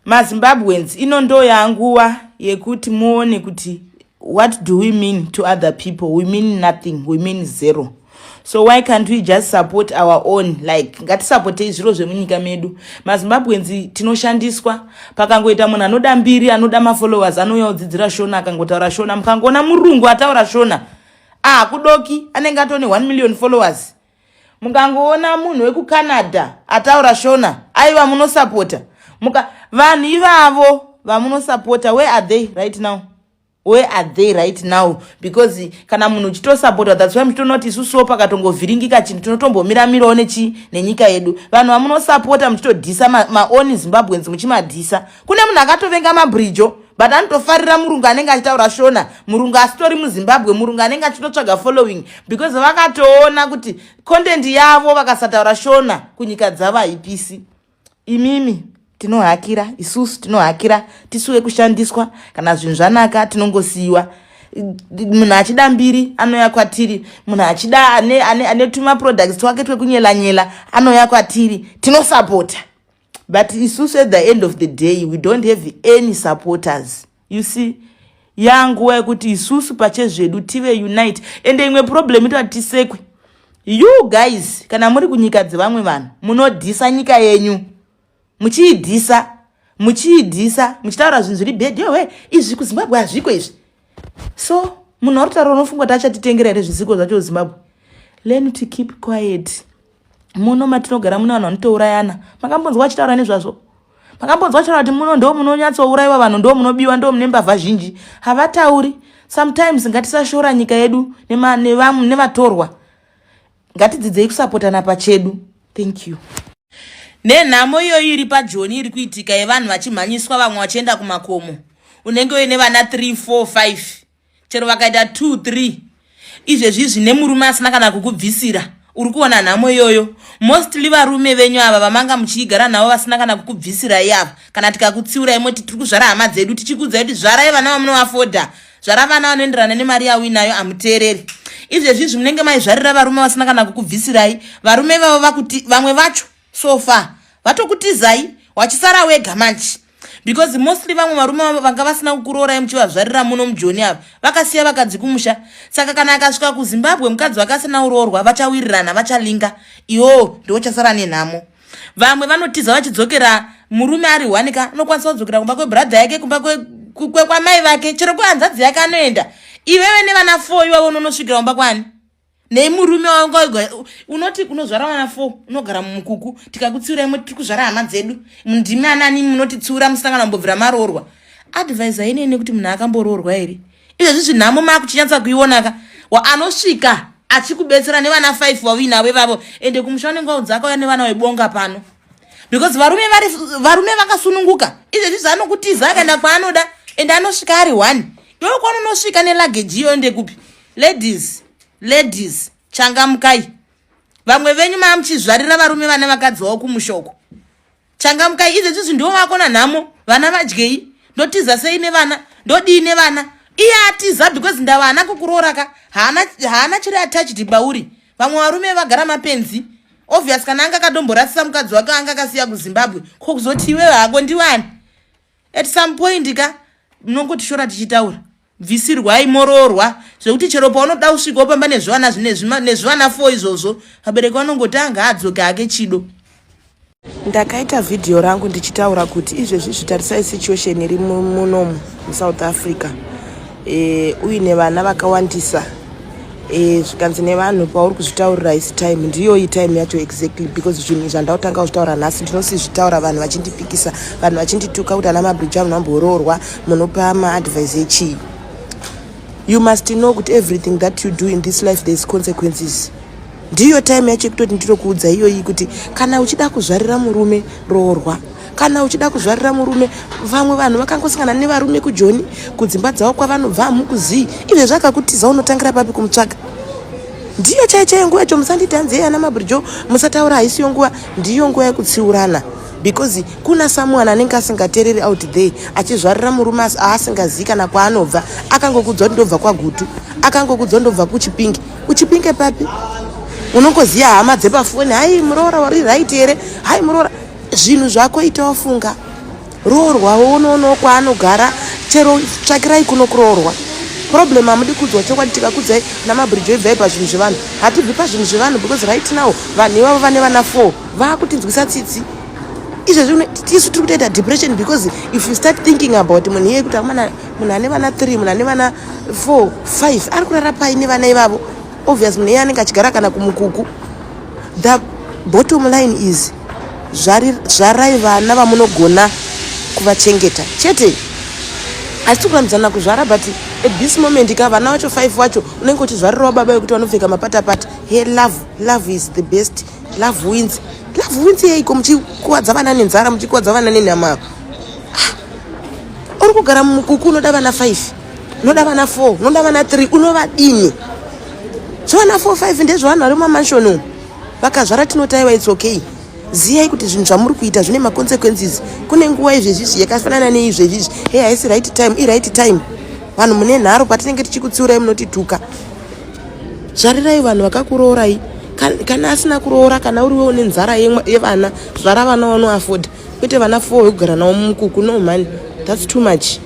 maZimbabweans inondo yanguwa yekuti muone kuti what do we mean to other people. We mean nothing, we mean zero. So why can't we just support our own? Like ngatisupportei zviro zvemunyika medu. maZimbabweans tinoshandiswa pakangoita munhu anoda mbiri anoda mafollowers anouya kudzidzira Shona akangotaura Shona mukangoona murungu ataura Shona kudoki anenge atone 1 million followers. Mukangoona munhu wekuCanada ataura Shona aiwa munosupporta. Vanhu ivavo vamunosupporta, where are they right now? Where are they right now? Because kana munhu chitosupporta, that's why mutonoti isusuwo pakatongovhiringika chinhu tinotombomira mirawo nenyika yedu. Vanhu vamunosupporta muchitodhisa maoni Zimbabweans muchimadhisa. Kune munhu akatovenga mabridjo but anotofarira murungu anenge achitaura Shona, murungu asitori muZimbabwe, murungu anenge achitotsvaga following because vakatoona kuti content yavo vakasataura Shona kunyika dzavo haipisi. Imimi tinohakira, isusu tinohakira, tisuwe kushandiswa, kana zvinhu zvanaka tinongosiyiwa. Munhu achida mbiri anoya kwatiri, munhu achida ane tuma products twake twekunyela anoya kwatiri, tinosupporta. But isusu at the end of the day we don't have any supporters. You see, yanguwa yekuti isusu pachezvedu tive unite. Ende imwe problem ito atisekwe. You guys kana muri kunyika dzevamwe vanhu munodhisa nyika yenyu. Muchiidhisa muchitaura zvinhu zviri bad. Yowe izvi kuZimbabwe hazviko izvi. So munhu arutaura unofunga kuti achatitengera here zvisiko zvacho Zimbabwe. Learn to keep quiet. Muno matinogara muna vanhu vanotourayana. Makambonzwa achitaura nezvazvo? Makambonzwa achitaura kuti muno ndo munonyatsouraiwa vanhu, ndo munobiwa, ndo mune mbavha zhinji? Havatauri. Sometimes ngatisashora nyika yedu nevatorwa. Ngatidzidzei kusupportana pachedu. Thank you. Nenhamo iyoyo iri paJoni iri kuitika yevanhu vachimhanyiswa vamwe vachienda kumakomo. Unenge uine vana 3, 4, 5. Chero vakaita 2, 3. Izvezvi zvine murume asina kana kukubvisira. Uri kuona nhamo iyoyo. Mostly varume venyu ava vamanga muchigara navo vasina kana kukubvisira iyava. Kana tikakutsiura imwe tiri kuzvara hama dzedu tichikudza kuti zvarai vana vamunovafoda. Zvara vana vanoenderana nemari yawo inayo amuteereri. Izvezvi zvinenge maizvarira varume vasina kana kukubvisirai. Varume vavo vakuti vamwe vacho so far vatokutizai wachisara wega manchi. Because mostly vamwe varume vanga vasina kukurorai muchivazvarira muno muJoni ava vakasiya vakadzi kumusha. Saka kana akasvika kuZimbabwe mukadzi wakasina uroorwa vachawirirana vachalinga. Iwo ndiwo chasara nenhamo. Vamwe vanotiza vachidzokera murume ari wanika anokwanisa kudzokera kumba kwebrother yake, kumba kwamai vake, chero kwehanzadzi yake anoenda. Iwewe nevana 4 iwavo unonosvikira kumba kwani? Nemurume wangu unoti kunozvara vana 4 unogara mumukuku, tikakutsiura imwe tiri kuzvara hama dzedu. Ndimi anani munotitsura musangana mbobvira maroorwa. Advisor inene kuti munhu akamboroorwa here. Izvezvi zvinhamo makuchinyatsa kuionaka. Anosvika achikubetsera nevana 5 wawina vevavo ende kumusha unenge waudzaka uya nevana webonga pano. Because varume vakasununguka. Izvezvi zvanokutiza akaenda kwaanoda ende anosvika ari 1. Iwe kwanonosvika neluggage iyo ende kupi? Ladies, changamukai. Vamwe venyu muchizvarira varume vane vakadzi wavo kumushoko. Changamukai, izvezvi ndiwo vakona nhamo, vana vadyei, ndotiza sei nevana, ndodii nevana. Iye atiza because ndava hana kukurooraka, haana chiri attached bauri. Vamwe varume vagara mapenzi. Obvious kana anga kadomborasisa mukadzi wake anga akasiya kuZimbabwe, kokuzoti iwe hako ndiwani. At some point munongoti shora tichitaura. Bvisirwai moroorwa zvekuti chero paunoda kusvika pamba nezvivana nezvivana 4 izvozvo vabereki vanongoti anga adzoke hake chido. Ndakaita video rangu ndichitaura kuti izvezvi zvitarisai situation iri munomu muSouth Africa. Uine vana vakawandisa. Zvikanzi nevanhu pauri kuzvitaurira isi time ndiyo iyi time yacho exactly because zvinhu zvandautanga kuzvitaura nhasi ndinosizvitaura vanhu vachindipikisa, vanhu vachindituka kuti ana mabridge amunamboroorwa munopa maadvice echii. You must know that everything that you do in this life there is consequences. Ndiyo time yacho kutoti ndinokuudza iyoyi kuti kana uchida kuzvarira murume roorwa, kana uchida kuzvarira murume. Vamwe vanhu vakangosangana nevarume kuJoni kudzimba dzavo kwavanobva hamukuzii. Izve zvakakutiza unotangira papi kumutsvaga? Ndiyo chaichayo nguva yacho. Musanditi hanzei ana mabridjo musataura haisiyo nguva. Ndiyo nguva yekutsiurana. Because kuna someone anenge asingateereri out there achizvarira murume aasingazii kana kwaanobva. Akangokudzwa kuti ndobva kwaGutu, akangokudzwa ndobva kuChipinge. Uchipinge papi? Unongoziya hama dzepafoni, hai muroora wari right here, hai muroora. Zvinhu zvako ita wafunga. roorwa unono kwaanogara chero tsvakirai kuno kuroorwa. Problem hamudi kudzwa chokwadi tikakudzai namabridge ebvai pazvinhu zvevanhu hatibvi pazvinhu zvevanhu because right now vanhu ivavo vane vana 4 vaakutinzwisa tsitsi. Izvezvi tisu tiri kutoita depression because if you start thinking about munhu iyeye kuti munhu ane vana 3 munhu ane vana 4 5 ari kurara pai nevana ivavo. Obvious munhu iye anenge achigara kana kumukuku. The bottom line is zvarai vana vamunogona kuvachengeta chete. Asi kurambidzana kuzvara but at this moment ka vana vacho 5 vacho unenge uchizvarirawo baba vekuti vanopfeka mapatapata. Hey, love is the best. Love wins yeiko muchikuwadza vana nenzara muchikuwadza vana nenyama. Uri kugara mumukuku unoda vana 5 unoda vana 4 unoda vana 3 unovadini. Zvavana 4 5 ndezvo vanhu vari mumamanshoni vakazvara tinotaiwa it's okay. Ziyai kuti zvinhu zvamuri kuita zvine maconsequences. Kune nguva izvezvizvi yakafanana neizvezvizvi. Hey, haisi right time right time. Vanhu mune nharo patinenge tichikutsiurai munotituka. Zvarirai vanhu vakakuroorai. Kana asina kuroora kana uriwe une nzara yevana zvara vana vanoafford kwete vana 4 wekugara navo mumukuku. No man, that's too much.